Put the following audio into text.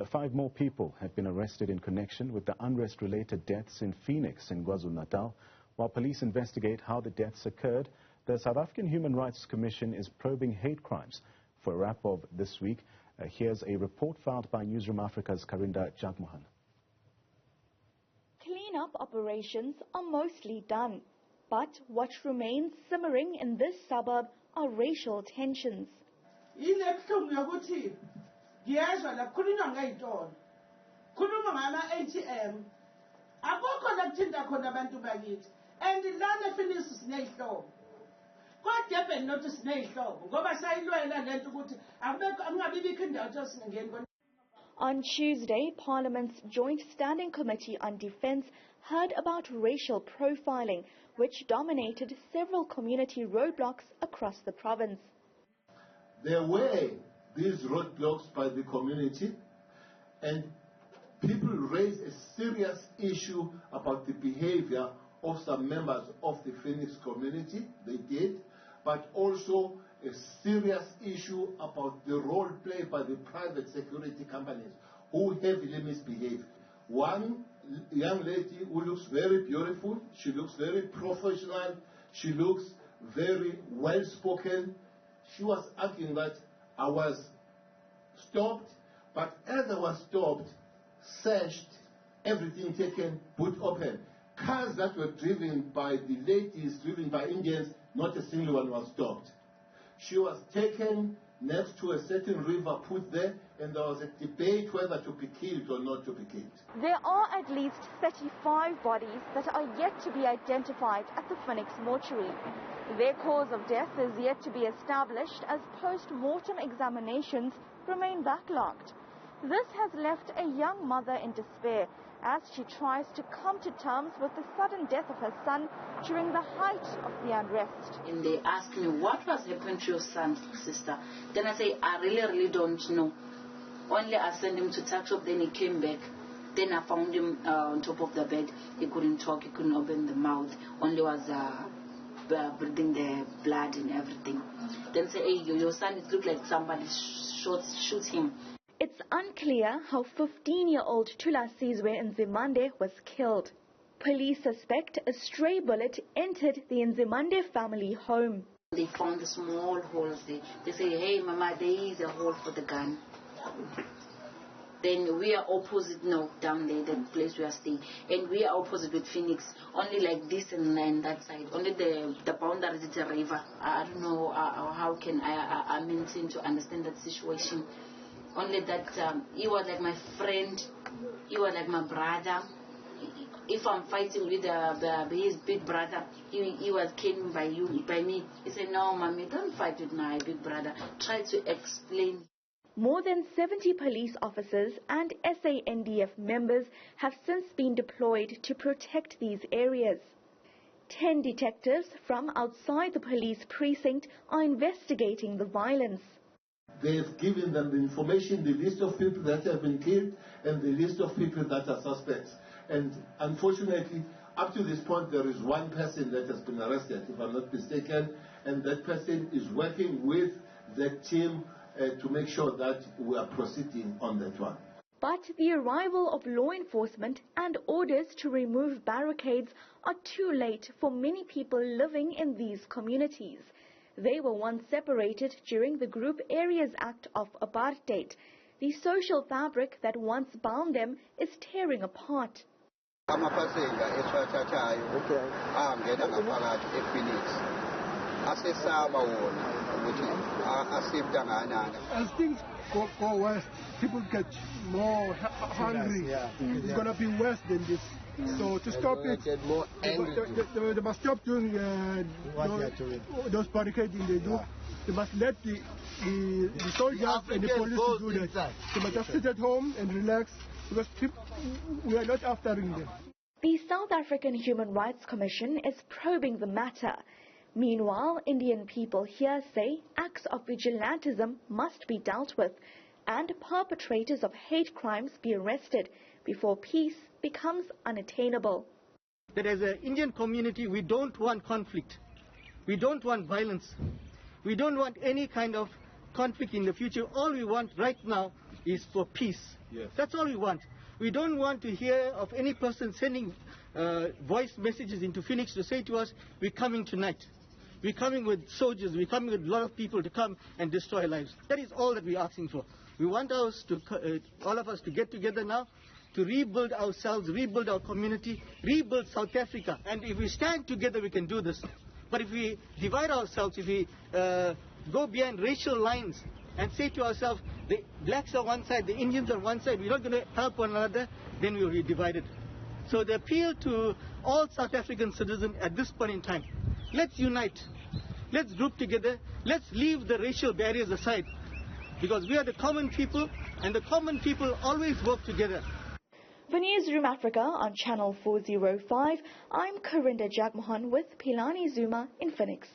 5 more people have been arrested in connection with the unrest-related deaths in Phoenix in KwaZulu-Natal. While police investigate how the deaths occurred, the South African Human Rights Commission is probing hate crimes. For a wrap of this week, here's a report filed by Newzroom Afrika's Karinda Jagmohan. Clean-up operations are mostly done, but what remains simmering in this suburb are racial tensions. On Tuesday, Parliament's Joint Standing Committee on Defence heard about racial profiling, which dominated several community roadblocks across the province. There were these roadblocks by the community, and people raised a serious issue about the behavior of some members of the Phoenix community. They did, but also a serious issue about the role played by the private security companies who heavily misbehaved. One young lady who looks very beautiful, she looks very professional, she looks very well spoken. She was arguing that I was stopped, but as I was stopped, searched, everything taken, put open. Cars that were driven by the ladies, driven by Indians, not a single one was stopped. She was taken next to a certain river, put there, and there was a debate whether to be killed or not to be killed. There are at least 35 bodies that are yet to be identified at the Phoenix mortuary. Their cause of death is yet to be established as post-mortem examinations remain backlogged. This has left a young mother in despair as she tries to come to terms with the sudden death of her son during the height of the unrest. And they asked me, what was happened to your son, sister? Then I say, I really don't know. Only I sent him to tuck shop, then he came back. Then I found him on top of the bed. He couldn't talk, he couldn't open the mouth. Only was breathing the blood and everything. Then say, hey, your son, it looked like somebody shoots him. It's unclear how 15-year-old Tula Sizwe Nzimande was killed. Police suspect a stray bullet entered the Nzimande family home. They found the small holes there. They say, hey, Mama, there is a hole for the gun. Then we are opposite, no, down there, the place we are staying. And we are opposite with Phoenix, only like this and that side. Only the boundary is a river. I don't know how can I maintain to understand that situation. Only that he was like my friend, he was like my brother. If I'm fighting with his big brother, he was came by me. He said, no, mommy, don't fight with my big brother. Try to explain. More than 70 police officers and SANDF members have since been deployed to protect these areas. 10 detectives from outside the police precinct are investigating the violence. They've given them the information, the list of people that have been killed and the list of people that are suspects. And unfortunately, up to this point, there is one person that has been arrested, if I'm not mistaken, and that person is working with the team to make sure that we are proceeding on that one. But the arrival of law enforcement and orders to remove barricades are too late for many people living in these communities. They were once separated during the Group Areas Act of Apartheid. The social fabric that once bound them is tearing apart. As things go west, people get more hungry. It's going to be worse than this. So to stop it, they must stop doing those barricading they do. They must let the soldiers and the police do that. They must just sit at home and relax because we are not aftering them. The South African Human Rights Commission is probing the matter. Meanwhile, Indian people here say acts of vigilantism must be dealt with and perpetrators of hate crimes be arrested before peace becomes unattainable. That as an Indian community, we don't want conflict. We don't want violence. We don't want any kind of conflict in the future. All we want right now is for peace. Yes. That's all we want. We don't want to hear of any person sending voice messages into Phoenix to say to us, we're coming tonight. We're coming with soldiers. We're coming with a lot of people to come and destroy lives. That is all that we're asking for. We want us to, all of us to get together now to rebuild ourselves, rebuild our community, rebuild South Africa. And if we stand together, we can do this. But if we divide ourselves, if we go behind racial lines and say to ourselves, the blacks are one side, the Indians are one side, we're not going to help one another, then we will be divided. So the appeal to all South African citizens at this point in time, let's unite, let's group together, let's leave the racial barriers aside, because we are the common people, and the common people always work together. For Newzroom Afrika on Channel 405, I'm Karinda Jagmohan with Pilani Zuma in Phoenix.